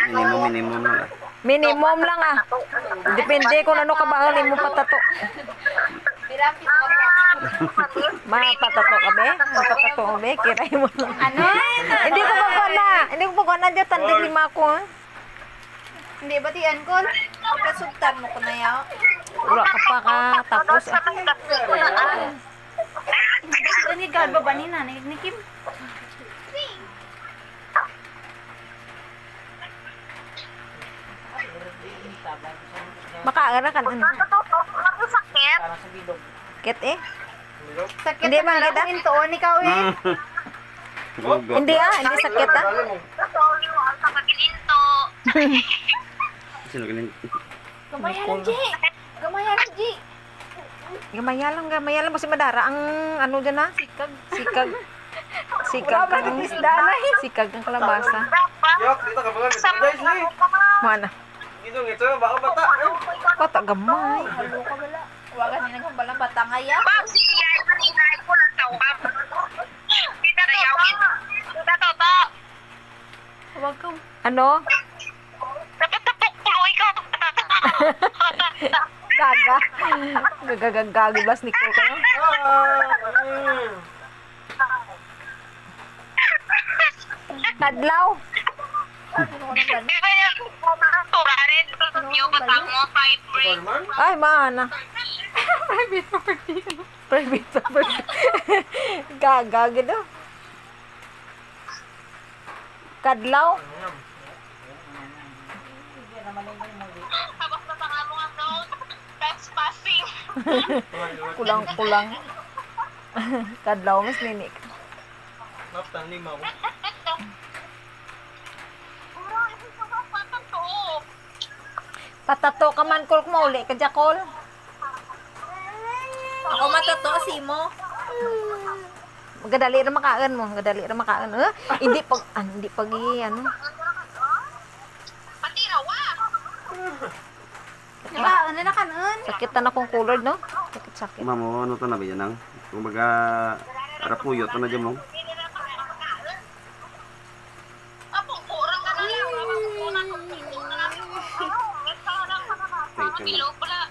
Minimum lang. Minimum lang ah. Depende kung ano kabahalin mo patato. Mapatato ka be? Mapatato ka be? Kiray mo lang. Ano? Hindi ko pa na. Hindi ko pa na dyan. Tandig lima ko ha. Hindi ba tiyan ko? Kasugtan mo ko na yaw. Wala ka pa ka. Tapos ah. Nanigal ba ba ni nanay ni Kim? Makaara ka na. Sakit. Kit eh. Sakit Hindi na man kita. lang intoon ikaw eh. Hindi ah. Hindi sakit ah. Sorry mo ang pagkilinto. Sino galing? Gamaya lang, G. Gamaya lang, G. Gamaya lang mo si Madara. Ang ano dyan ah. Sikag. Sikag. Sikag Wala ba ang isda na eh? sikag ang kalabasa. Yok, dito ka ba? Guys, ni. Mana? Gidong ito, baka bata. Kota gamay. Halo ka bala. Wagan ni nang balang batangaya. Bakit yan? Maninay ko nagtawag. Kita tayawin. Kita toto. Huwag ka. Ano? Tapos tuloy ka. Gaga. Gagagagagi bas ni ko kayo. Kadlaw. Di ba yan? Turarin. Yung batang mo, fight break. Ay, mana. Private property. Gaga gitu. Kadlaw. Tapos natanga mo nga daw. That's passing. Kulang-kulang. Kadlaw mas ninik. Naptan limaw. Patato ka man kol mauli ka jakol. Ako matato si mo. Gadali ra makaan mo, gadali ra makaan. Hindi pag hindi pag ano. Pati rawa. Diba? Ano na kanon? Sakitan akong kulod no. Sakit. Mamo, ano to na ba yan ang? Kumbaga, rapuyo to na dyan mo. Apong kurang ka na lang. Kurang ka na lang. Bilog pala.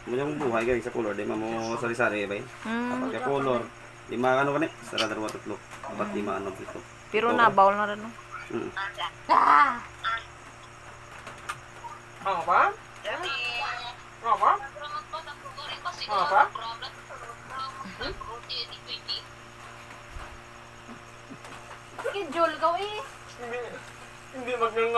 Mo yung buhay guys sa color, di mamo sari-sari ba? Kapag ka color, lima ano ka ni? Sara dalawa tatlo. Apat lima ano pito. Pero nabawl na rin no. Ah! Ano pa? Ano pa? Ano pa? Schedule ka eh. Hindi mag